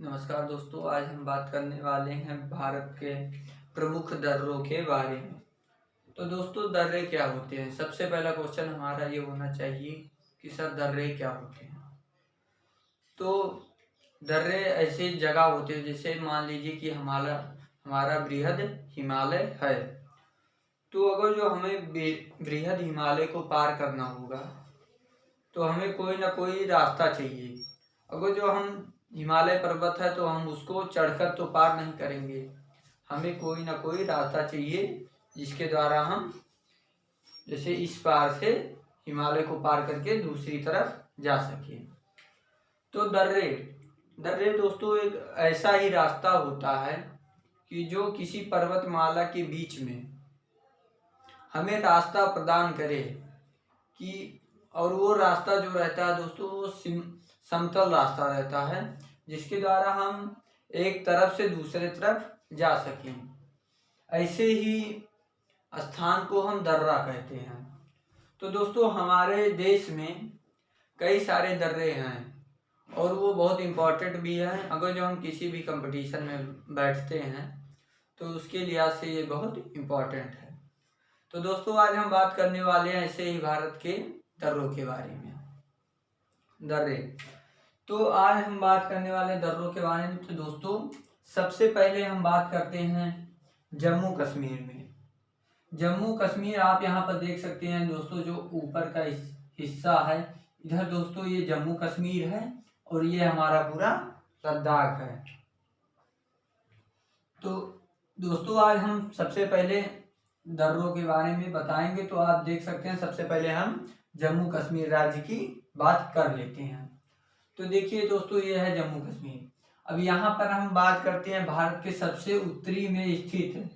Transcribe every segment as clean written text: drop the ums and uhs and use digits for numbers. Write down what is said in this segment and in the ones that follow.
नमस्कार दोस्तों, आज हम बात करने वाले हैं भारत के प्रमुख दर्रों के बारे में। तो दोस्तों, दर्रे क्या होते हैं? सबसे पहला क्वेश्चन हमारा ये होना चाहिए कि सर दर्रे क्या होते हैं। तो दर्रे ऐसी जगह होते हैं, जैसे मान लीजिए कि हमारा बृहद हिमालय है। तो अगर जो हमें बृहद हिमालय को पार करना होगा तो हमें कोई ना कोई रास्ता चाहिए। अगर जो हम हिमालय पर्वत है तो हम उसको चढ़कर तो पार नहीं करेंगे, हमें कोई ना कोई रास्ता चाहिए जिसके द्वारा हम जैसे इस पार से हिमालय को पार करके दूसरी तरफ जा सके। तो दर्रे दर्रे दोस्तों एक ऐसा ही रास्ता होता है कि जो किसी पर्वतमाला के बीच में हमें रास्ता प्रदान करे कि और वो रास्ता जो रहता है दोस्तों वो समतल रास्ता रहता है, जिसके द्वारा हम एक तरफ से दूसरे तरफ जा सकें। ऐसे ही स्थान को हम दर्रा कहते हैं। तो दोस्तों, हमारे देश में कई सारे दर्रे हैं और वो बहुत इम्पोर्टेंट भी हैं। अगर जो हम किसी भी कंपटीशन में बैठते हैं तो उसके लिहाज से ये बहुत इम्पोर्टेंट है। तो दोस्तों, आज हम बात करने वाले हैं ऐसे ही भारत के दर्रों के बारे में। दर्रे, तो आज हम बात करने वाले दर्रों के बारे में। तो दोस्तों, सबसे पहले हम बात करते हैं जम्मू कश्मीर में। जम्मू कश्मीर आप यहाँ पर देख सकते हैं दोस्तों, जो ऊपर का हिस्सा है इधर दोस्तों ये जम्मू कश्मीर है और ये हमारा पूरा लद्दाख है। तो दोस्तों, आज हम सबसे पहले दर्रों के बारे में बताएंगे। तो आप देख सकते हैं, सबसे पहले हम जम्मू कश्मीर राज्य की बात कर लेते हैं। तो देखिए दोस्तों, ये है जम्मू कश्मीर। अब यहाँ पर हम बात करते हैं भारत के सबसे उत्तरी में स्थित है।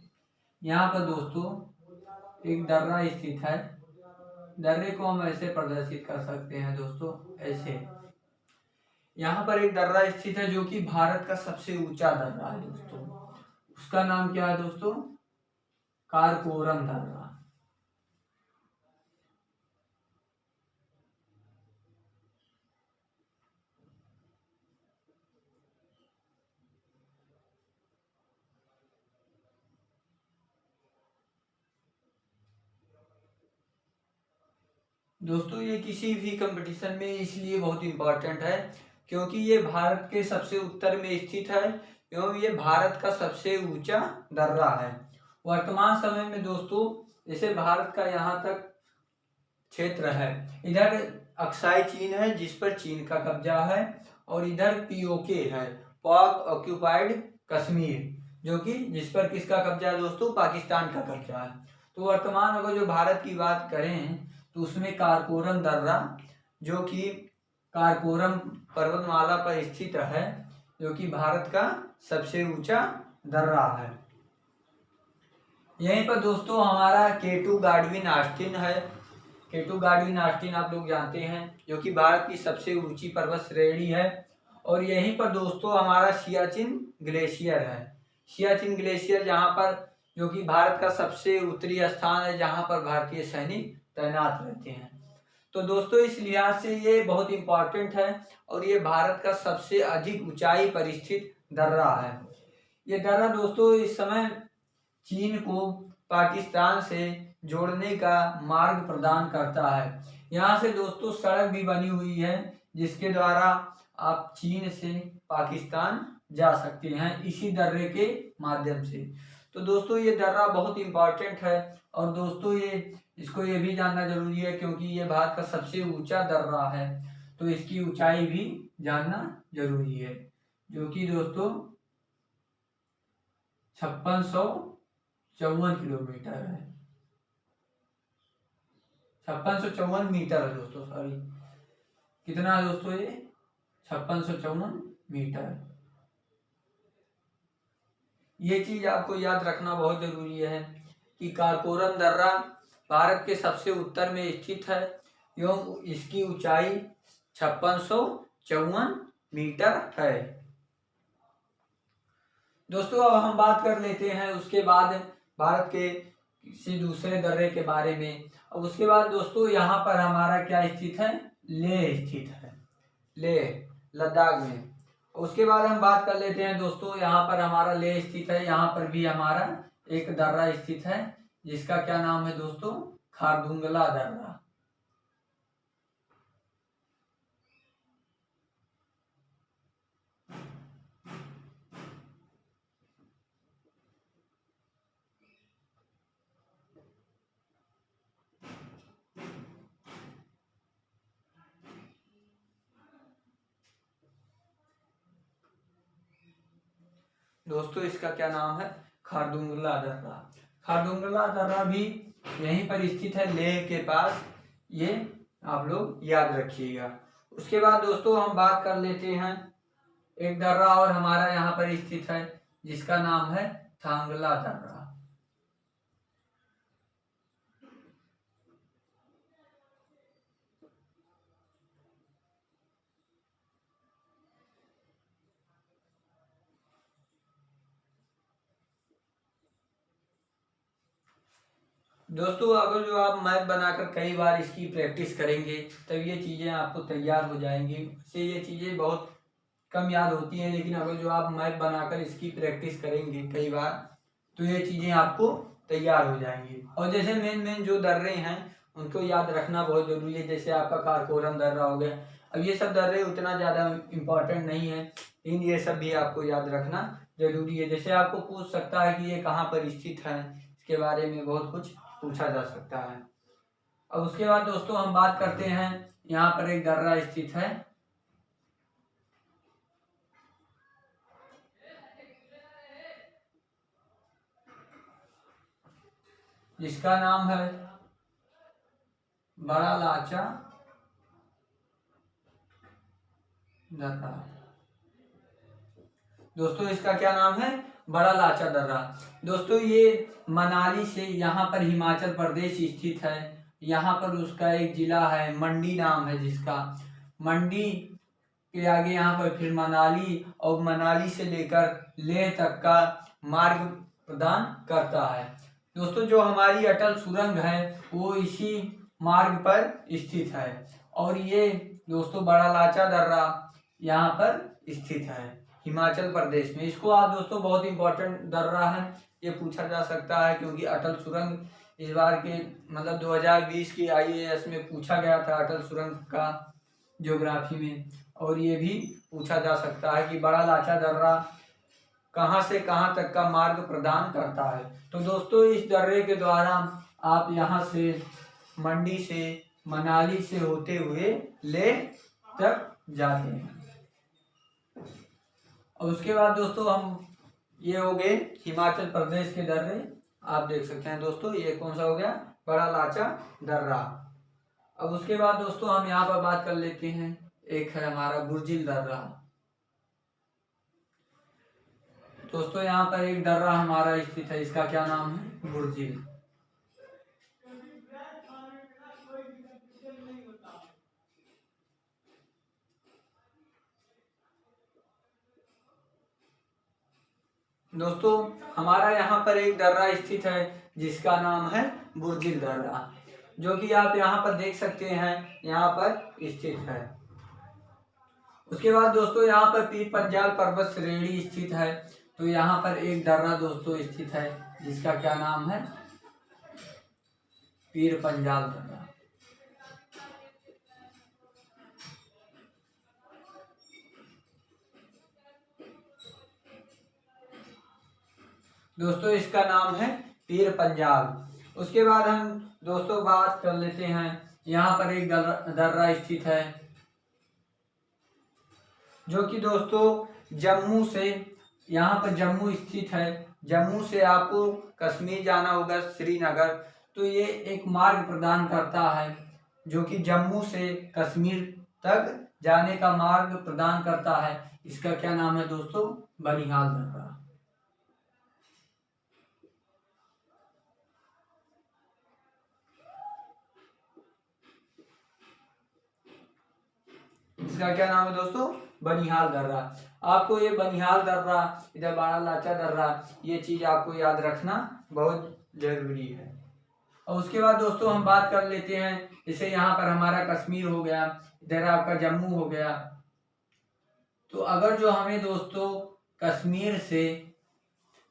यहाँ पर दोस्तों एक दर्रा स्थित है। दर्रे को हम ऐसे प्रदर्शित कर सकते हैं दोस्तों, ऐसे। यहाँ पर एक दर्रा स्थित है जो कि भारत का सबसे ऊंचा दर्रा है दोस्तों। उसका नाम क्या है दोस्तों? कारकोरम दर्रा। दोस्तों, ये किसी भी कंपटीशन में इसलिए बहुत इम्पोर्टेंट है क्योंकि ये भारत के सबसे उत्तर में स्थित है एवं ये भारत का सबसे ऊंचा दर्रा है। वर्तमान समय में दोस्तों, जैसे भारत का यहाँ तक क्षेत्र है, इधर अक्साई चीन है जिस पर चीन का कब्जा है, और इधर पीओके है, पाक ऑक्यूपाइड कश्मीर, जो कि जिस पर किसका कब्जा है दोस्तों? पाकिस्तान का कब्जा है। तो वर्तमान अगर जो भारत की बात करें तो उसमें कारकोरम दर्रा, जो कि कारकोरम पर्वतमाला पर स्थित है, जो कि भारत का सबसे ऊंचा दर्रा है। यहीं पर दोस्तों हमारा केटू गाडविन ऑस्टिन है। केटू गाडविन ऑस्टिन आप लोग जानते हैं, जो कि भारत की सबसे ऊंची पर्वत श्रेणी है। और यहीं पर दोस्तों हमारा सियाचिन ग्लेशियर है। सियाचिन ग्लेशियर जहाँ पर, जो कि भारत का सबसे उत्तरी स्थान है जहाँ पर भारतीय सैनिक तैनात रहते हैं। तो दोस्तों, इस लिहाज से ये बहुत इम्पोर्टेंट है और ये भारत का सबसे अधिक ऊंचाई पर स्थित दर्रा है। ये दर्रा दोस्तों इस समय चीन को पाकिस्तान से जोड़ने का मार्ग प्रदान करता है। यहाँ से दोस्तों सड़क भी बनी हुई है जिसके द्वारा आप चीन से पाकिस्तान जा सकते हैं इसी दर्रे के माध्यम से। तो दोस्तों, ये दर्रा बहुत इम्पोर्टेंट है और दोस्तों इसको ये भी जानना जरूरी है क्योंकि ये भारत का सबसे ऊंचा दर्रा है, तो इसकी ऊंचाई भी जानना जरूरी है, जो कि दोस्तों 5654 किलोमीटर है। 5654 मीटर है दोस्तों, सॉरी, कितना है दोस्तों? ये 5654 मीटर। ये चीज आपको याद रखना बहुत जरूरी है कि कारकोरम दर्रा भारत के सबसे उत्तर में स्थित है एवं इसकी ऊंचाई 5654 मीटर है। दोस्तों, अब हम बात कर लेते हैं उसके बाद भारत के किसी दूसरे दर्रे के बारे में। अब उसके बाद दोस्तों यहाँ पर हमारा क्या स्थित है? लेह स्थित है, लेह लद्दाख में। उसके बाद हम बात कर लेते हैं दोस्तों, यहाँ पर हमारा लेह स्थित है, यहाँ पर भी हमारा एक दर्रा स्थित है जिसका क्या नाम है दोस्तों, खारदुंगला दर्रा। दोस्तों इसका क्या नाम है, खारदुंगला दर्रा। खारदुंगला दर्रा भी यहीं पर स्थित है, लेह के पास, ये आप लोग याद रखिएगा। उसके बाद दोस्तों हम बात कर लेते हैं, एक दर्रा और हमारा यहाँ पर स्थित है जिसका नाम है थांगला दर्रा। दोस्तों अगर जो आप मैप बनाकर कई बार इसकी प्रैक्टिस करेंगे तब ये चीज़ें आपको तैयार हो जाएंगी। इससे ये चीज़ें बहुत कम याद होती हैं, लेकिन अगर जो आप मैप बनाकर इसकी प्रैक्टिस करेंगे कई बार तो ये चीज़ें आपको तैयार हो जाएंगी। और जैसे मेन जो दर्रे हैं उनको याद रखना बहुत ज़रूरी है, जैसे आपका कारकोरम दर्रा हो गया। अब ये सब दर्रे उतना ज़्यादा इम्पोर्टेंट नहीं है, लेकिन ये सब भी आपको याद रखना जरूरी है। जैसे आपको पूछ सकता है कि ये कहाँ पर स्थित है, इसके बारे में बहुत कुछ पूछा जा सकता है। अब उसके बाद दोस्तों हम बात करते हैं, यहाँ पर एक दर्रा स्थित है जिसका नाम है बड़ा लाचा दर्रा। दोस्तों इसका क्या नाम है, बड़ा लाचा दर्रा। दोस्तों ये मनाली से यहाँ पर हिमाचल प्रदेश स्थित है। यहाँ पर उसका एक जिला है, मंडी नाम है जिसका। मंडी के आगे यहाँ पर फिर मनाली, और मनाली से लेकर लेह तक का मार्ग प्रदान करता है। दोस्तों जो हमारी अटल सुरंग है वो इसी मार्ग पर स्थित है, और ये दोस्तों बड़ा लाचा दर्रा यहाँ पर स्थित है हिमाचल प्रदेश में। इसको आप दोस्तों बहुत इंपॉर्टेंट दर्रा है, ये पूछा जा सकता है क्योंकि अटल सुरंग इस बार के मतलब 2020 की IAS में पूछा गया था अटल सुरंग का ज्योग्राफी में, और ये भी पूछा जा सकता है कि बड़ा लाचा दर्रा कहाँ से कहाँ तक का मार्ग प्रदान करता है। तो दोस्तों इस दर्रे के द्वारा आप यहाँ से मंडी से मनाली से होते हुए लेह तक जाते हैं। और उसके बाद दोस्तों हम ये हो गए हिमाचल प्रदेश के दर्रे, आप देख सकते हैं दोस्तों ये कौन सा हो गया, बड़ा लाचा दर्रा। अब उसके बाद दोस्तों हम यहाँ पर बात कर लेते हैं, एक है हमारा बुर्जिल दर्रा। दोस्तों यहाँ पर एक दर्रा हमारा स्थित है, इसका क्या नाम है, बुर्जिल। दोस्तों हमारा यहाँ पर एक दर्रा स्थित है जिसका नाम है बुर्जिल दर्रा, जो कि आप यहाँ पर देख सकते हैं, यहाँ पर स्थित है। उसके बाद दोस्तों यहाँ पर पीर पंजाल पर्वत श्रेणी स्थित है, तो यहाँ पर एक दर्रा दोस्तों स्थित है जिसका क्या नाम है, पीर पंजाल दर्रा। दोस्तों इसका नाम है पीर पंजाल। उसके बाद हम दोस्तों बात कर लेते हैं, यहाँ पर एक दर्रा स्थित है जो कि दोस्तों जम्मू से, यहाँ पर जम्मू स्थित है, जम्मू से आपको कश्मीर जाना होगा श्रीनगर, तो ये एक मार्ग प्रदान करता है जो कि जम्मू से कश्मीर तक जाने का मार्ग प्रदान करता है। इसका क्या नाम है दोस्तों, बनिहाल दर्रा। इसका क्या नाम है दोस्तों, बनिहाल दर्रा। आपको ये बनिहाल दर्रा, इधर बड़ा लाचा दर्रा, ये चीज आपको याद रखना बहुत जरूरी है। और उसके बाद दोस्तों हम बात कर लेते हैं, जैसे यहाँ पर हमारा कश्मीर हो गया, इधर आपका जम्मू हो गया, तो अगर जो हमें दोस्तों कश्मीर से,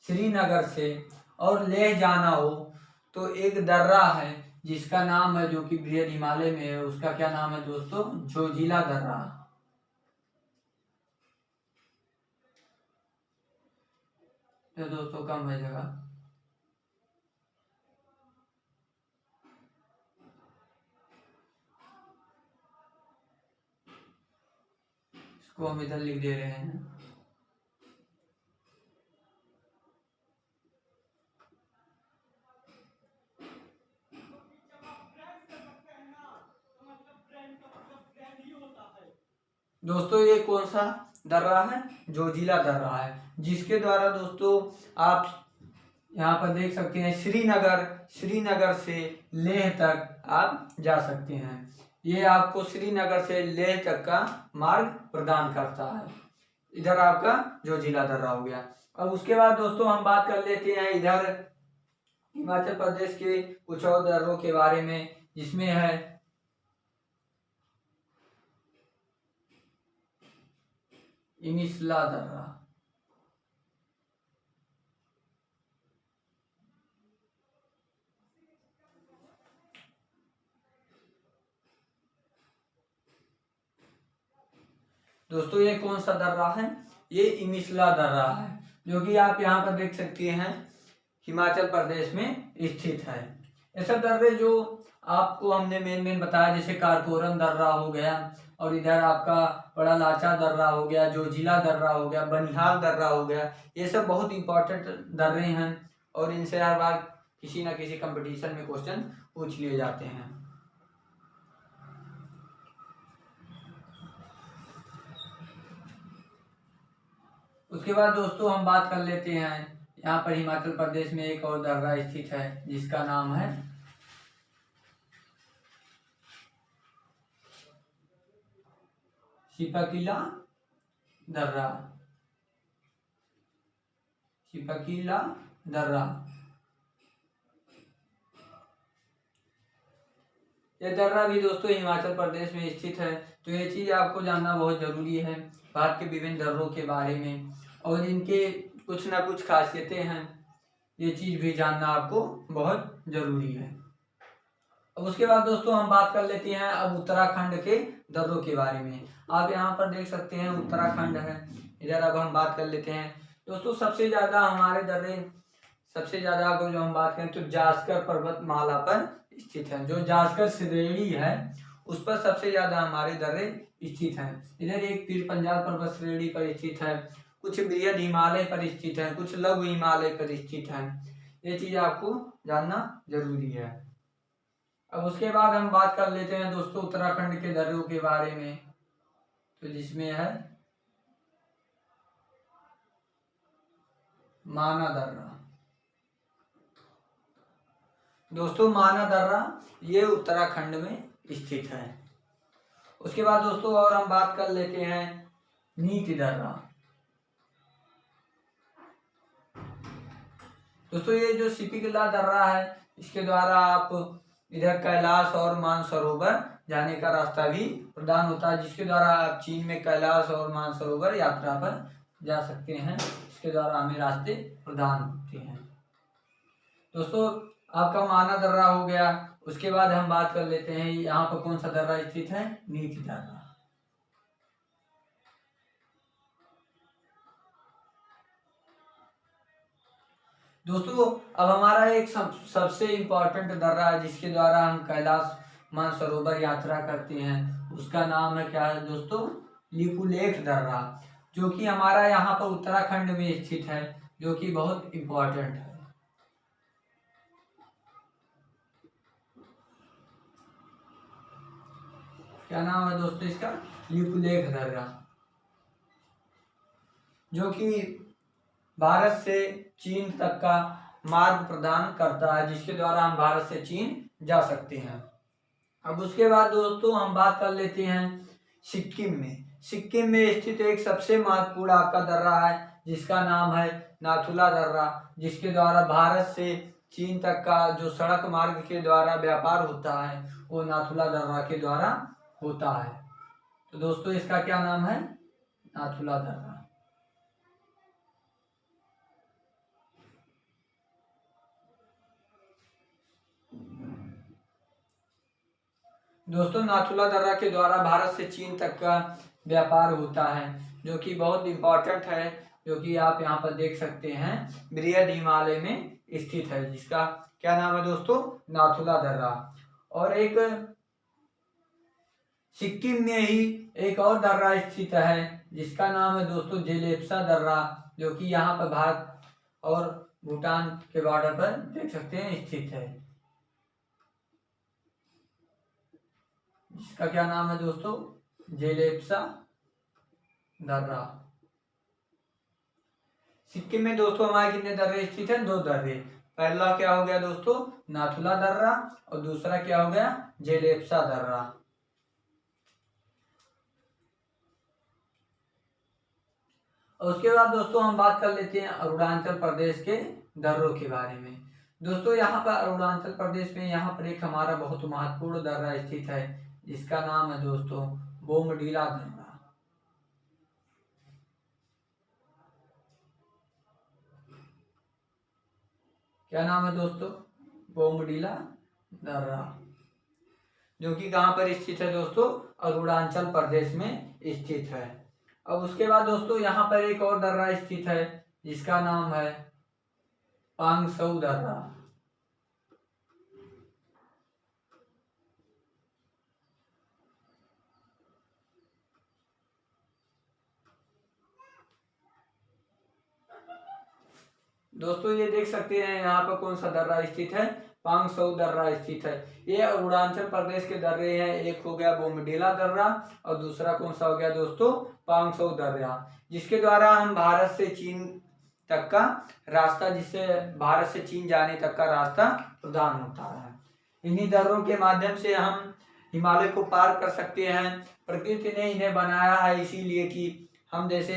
श्रीनगर से और लेह जाना हो तो एक दर्रा है जिसका नाम है, जो कि बृहद हिमालय में है, उसका क्या नाम है दोस्तों? जोजिला दर्रा। तो दोस्तों कम है जगह। इसको हम इधर लिख दे रहे हैं। दोस्तों ये कौन सा दर्रा है? जोजिला दर्रा है, जिसके द्वारा दोस्तों आप यहाँ पर देख सकते हैं श्रीनगर से लेह तक आप जा सकते हैं। ये आपको श्रीनगर से लेह तक का मार्ग प्रदान करता है। इधर आपका जोजिला दर्रा हो गया। अब उसके बाद दोस्तों हम बात कर लेते हैं इधर हिमाचल प्रदेश के कुछ और दर्रों के बारे में, जिसमें है इमिसला दर्रा। दोस्तों ये कौन सा दर्रा है? ये इमिसला दर्रा है, जो कि आप यहाँ पर देख सकते हैं हिमाचल प्रदेश में स्थित है। ऐसा दर्रे जो आपको हमने मेन बताया, जैसे कारकोरम दर्रा हो गया, और इधर आपका बड़ा लाचा दर्रा हो गया, जोजिला दर्रा हो गया, बनिहाल दर्रा हो गया। ये सब बहुत इंपॉर्टेंट दर्रे हैं और इनसे हर बार किसी न किसी कंपटीशन में क्वेश्चन पूछ लिए जाते हैं। उसके बाद दोस्तों हम बात कर लेते हैं, यहाँ पर हिमाचल प्रदेश में एक और दर्रा स्थित है जिसका नाम है सिपकिला दर्रा। सिपकिला दर्रा, यह दर्रा भी दोस्तों हिमाचल प्रदेश में स्थित है। तो ये चीज़ आपको जानना बहुत ज़रूरी है भारत के विभिन्न दर्रों के बारे में, और इनके कुछ ना कुछ खासियतें हैं, ये चीज़ भी जानना आपको बहुत ज़रूरी है। अब उसके बाद दोस्तों हम बात कर लेते हैं अब उत्तराखंड के दर्रों के बारे में। आप यहाँ पर देख सकते हैं उत्तराखंड है, इधर अब हम बात कर लेते हैं दोस्तों। सबसे ज़्यादा हमारे दर्रे, सबसे ज़्यादा अगर जो हम बात करें तो जास्कर पर्वतमाला पर स्थित है। जो जास्कर श्रेणी है उस पर सबसे ज़्यादा हमारे दर्रे स्थित हैं। इधर एक पीर पंजाल पर्वत श्रेणी पर स्थित है, कुछ बृहद हिमालय पर स्थित है, कुछ लघु हिमालय पर स्थित है। ये चीज़ आपको जानना जरूरी है। अब उसके बाद हम बात कर लेते हैं दोस्तों उत्तराखंड के दर्रों के बारे में, तो जिसमें है माना दर्रा। दोस्तों माना दर्रा ये उत्तराखंड में स्थित है। उसके बाद दोस्तों और हम बात कर लेते हैं नीति दर्रा। दोस्तों ये जो सिपकिला दर्रा है, इसके द्वारा आप इधर कैलाश और मानसरोवर जाने का रास्ता भी प्रदान होता है, जिसके द्वारा आप चीन में कैलाश और मानसरोवर यात्रा पर जा सकते हैं। इसके द्वारा हमें रास्ते प्रदान होते हैं। दोस्तों आपका माना दर्रा हो गया। उसके बाद हम बात कर लेते हैं यहाँ पर कौन सा दर्रा स्थित है? नीति दर्रा। दोस्तों अब हमारा एक सबसे इम्पोर्टेंट दर्रा है जिसके द्वारा हम कैलाश मानसरोवर यात्रा करते हैं, उसका नाम है क्या है दोस्तों? लिपुलेख दर्रा, जो कि हमारा यहाँ पर उत्तराखंड में स्थित है, जो कि बहुत इम्पोर्टेंट है। क्या नाम है दोस्तों इसका? लिपुलेख दर्रा, जो कि भारत से चीन तक का मार्ग प्रदान करता है, जिसके द्वारा हम भारत से चीन जा सकते हैं। अब उसके बाद दोस्तों हम बात कर लेते हैं सिक्किम में। सिक्किम में स्थित एक सबसे महत्वपूर्ण आपका दर्रा है जिसका नाम है नाथुला दर्रा, जिसके द्वारा भारत से चीन तक का जो सड़क मार्ग के द्वारा व्यापार होता है वो नाथुला दर्रा के द्वारा होता है। तो दोस्तों इसका क्या नाम है? नाथुला दर्रा। दोस्तों नाथुला दर्रा के द्वारा भारत से चीन तक का व्यापार होता है, जो कि बहुत इम्पोर्टेंट है, जो कि आप यहाँ पर देख सकते हैं बृहद हिमालय में स्थित है, जिसका क्या नाम है दोस्तों, नाथुला दर्रा। और एक सिक्किम में ही एक और दर्रा स्थित है, जिसका नाम है दोस्तों जेलेप्सा दर्रा, जो कि यहाँ पर भारत और भूटान के बॉर्डर पर देख सकते हैं स्थित है, जिसका क्या नाम है दोस्तों, जेलेप्सा दर्रा। सिक्किम में दोस्तों हमारे कितने दर्रे स्थित हैं, 2 दर्रे। पहला क्या हो गया दोस्तों, नाथुला दर्रा, और दूसरा क्या हो गया, जेलेप्सा दर्रा। और उसके बाद दोस्तों हम बात कर लेते हैं अरुणाचल प्रदेश के दर्रों के बारे में। दोस्तों यहाँ पर अरुणाचल प्रदेश में यहाँ पर एक हमारा बहुत महत्वपूर्ण दर्रा स्थित है, जिसका नाम है दोस्तों बोमडीला दर्रा। क्या नाम है दोस्तों, बोमडीला दर्रा, जो कि कहाँ पर स्थित है दोस्तों, अरुणाचल प्रदेश में स्थित है। अब उसके बाद दोस्तों यहाँ पर एक और दर्रा स्थित है, जिसका नाम है पांगसौ दर्रा। दोस्तों ये देख सकते हैं यहाँ पर कौन सा दर्रा स्थित है, पांगसौ दर्रा स्थित है। ये अरुणाचल प्रदेश के दर्रे हैं, एक हो गया बोमडीला दर्रा और दूसरा कौन सा हो गया दोस्तों, पांगसौ दर्रा, जिसके द्वारा हम भारत से चीन तक का रास्ता, जिससे भारत से चीन जाने तक का रास्ता प्रदान होता है। इन्हीं दर्रों के माध्यम से हम हिमालय को पार कर सकते हैं। प्रकृति ने इन्हें बनाया है इसीलिए कि हम जैसे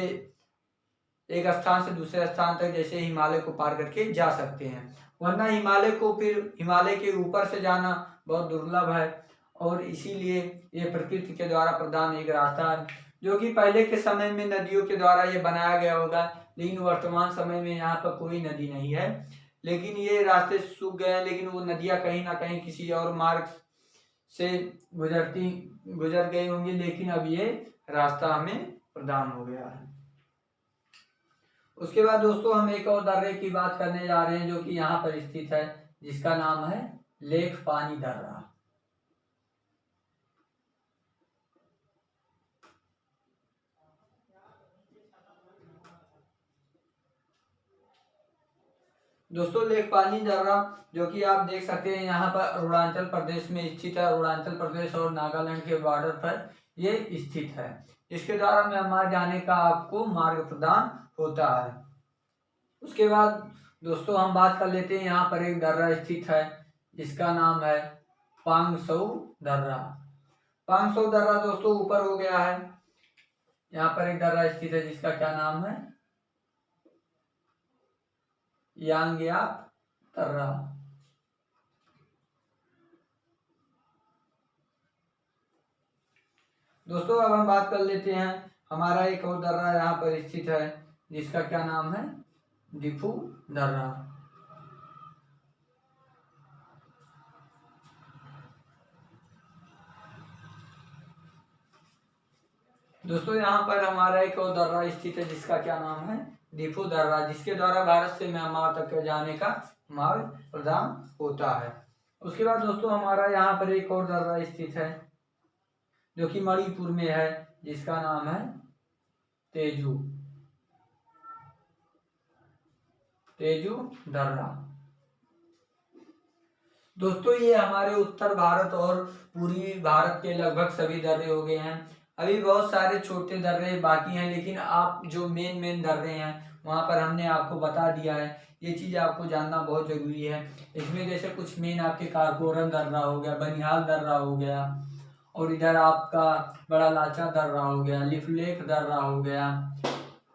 एक स्थान से दूसरे स्थान तक जैसे हिमालय को पार करके जा सकते हैं, वरना हिमालय को फिर हिमालय के ऊपर से जाना बहुत दुर्लभ है। और इसीलिए ये प्रकृति के द्वारा प्रदान एक रास्ता है, जो कि पहले के समय में नदियों के द्वारा ये बनाया गया होगा, लेकिन वर्तमान समय में यहाँ पर कोई नदी नहीं है, लेकिन ये रास्ते सूख गए हैं, लेकिन वो नदियाँ कहीं ना कहीं किसी और मार्ग से गुजर गई होंगी, लेकिन अब ये रास्ता हमें प्रदान हो गया है। उसके बाद दोस्तों हम एक और दर्रे की बात करने जा रहे हैं, जो कि यहाँ पर स्थित है, जिसका नाम है लेक पानी दर्रा। दोस्तों लेक पानी दर्रा, जो कि आप देख सकते हैं यहाँ पर अरुणाचल प्रदेश में स्थित है, अरुणाचल प्रदेश और नागालैंड के बॉर्डर पर ये स्थित है। इसके द्वारा म्यांमार जाने का आपको मार्ग प्रदान होता है। उसके बाद दोस्तों हम बात कर लेते हैं, यहाँ पर एक दर्रा स्थित है, जिसका नाम है पांगसौ दर्रा। पांगसौ दर्रा दोस्तों ऊपर हो गया है, यहाँ पर एक दर्रा स्थित है, जिसका क्या नाम है, यांग्याप दर्रा। दोस्तों अब हम बात कर लेते हैं, हमारा एक और दर्रा यहाँ पर स्थित है, जिसका क्या नाम है, दिफू दर्रा। दोस्तों यहाँ पर हमारा एक और दर्रा स्थित है, जिसका क्या नाम है, दिफू दर्रा, जिसके द्वारा भारत से म्यांमार तक जाने का मार्ग प्रदान होता है। उसके बाद दोस्तों हमारा यहाँ पर एक और दर्रा स्थित है, जो कि मणिपुर में है, जिसका नाम है तेजू दर्रा। दोस्तों ये हमारे उत्तर भारत और पूर्वी भारत के लगभग सभी दर्रे हो गए हैं। अभी बहुत सारे छोटे दर्रे बाकी हैं, लेकिन आप जो मेन दर्रे हैं वहाँ पर हमने आपको बता दिया है। ये चीज़ आपको जानना बहुत ज़रूरी है। इसमें जैसे कुछ मेन आपके कारकोरम दर्रा हो गया, बनिहाल दर्रा हो गया, और इधर आपका बड़ा लाचा दर्रा हो गया, लिफलेख दर्रा हो गया,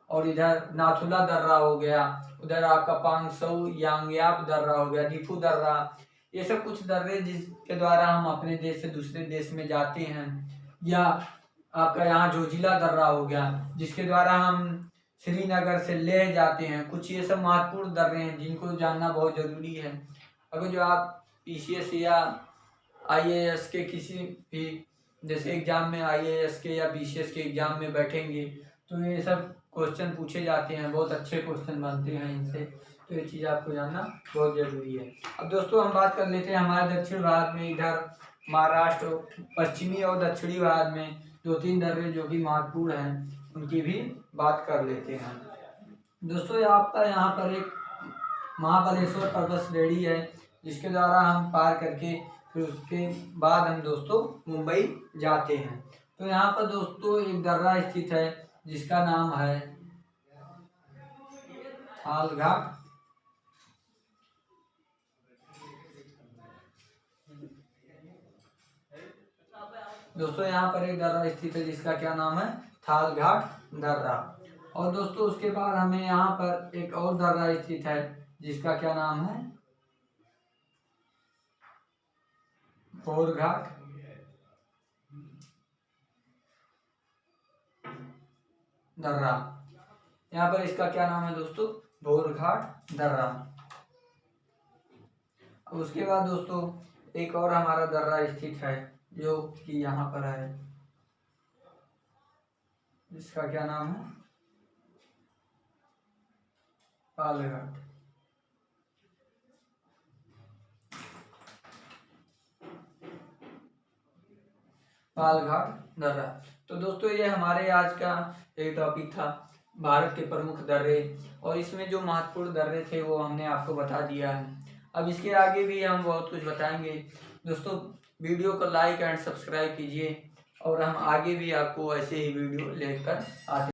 और इधर नाथुला दर्रा हो गया, उधर आपका पांगसौ यांग्याप दर्रा हो गया, दिफू दर्रा। ये सब कुछ दर्रे जिसके द्वारा हम अपने देश से दूसरे देश में जाते हैं, या आपका यहाँ जोजिला दर्रा हो गया, जिसके द्वारा हम श्रीनगर से लेह जाते हैं। कुछ ये सब महत्वपूर्ण दर्रे हैं जिनको जानना बहुत ज़रूरी है। अगर जो आप PCS या IAS के किसी भी जैसे एग्ज़ाम में IAS के या BCS के एग्ज़ाम में बैठेंगे तो ये सब क्वेश्चन पूछे जाते हैं, बहुत अच्छे क्वेश्चन बनते हैं इनसे, तो ये चीज़ आपको जानना बहुत ज़रूरी है। अब दोस्तों हम बात कर लेते हैं हमारे दक्षिण भारत में, इधर महाराष्ट्र, पश्चिमी और दक्षिणी भारत में 2-3 दर्रे जो कि महत्वपूर्ण हैं उनकी भी बात कर लेते हैं। दोस्तों आपका यहाँ पर एक महाबलेश्वर पर्वत श्रेणी है, जिसके द्वारा हम पार करके फिर उसके बाद हम दोस्तों मुंबई जाते हैं। तो यहाँ पर दोस्तों एक दर्रा स्थित है जिसका नाम है थाल घाट। दोस्तों यहाँ पर एक दर्रा स्थित है जिसका क्या नाम है, थाल घाट दर्रा। और दोस्तों उसके बाद हमें यहाँ पर एक और दर्रा स्थित है जिसका क्या नाम है, भोर घाट दर्रा। यहाँ पर इसका क्या नाम है दोस्तों, भोर घाट दर्रा। उसके बाद दोस्तों एक और हमारा दर्रा स्थित है जो कि यहाँ पर है, जिसका क्या नाम है, पालघाट। पालघाट दर्रा। तो दोस्तों ये हमारे आज का एक टॉपिक था, भारत के प्रमुख दर्रे, और इसमें जो महत्वपूर्ण दर्रे थे वो हमने आपको बता दिया है। अब इसके आगे भी हम बहुत कुछ बताएंगे। दोस्तों वीडियो को लाइक एंड सब्सक्राइब कीजिए और हम आगे भी आपको ऐसे ही वीडियो लेकर आते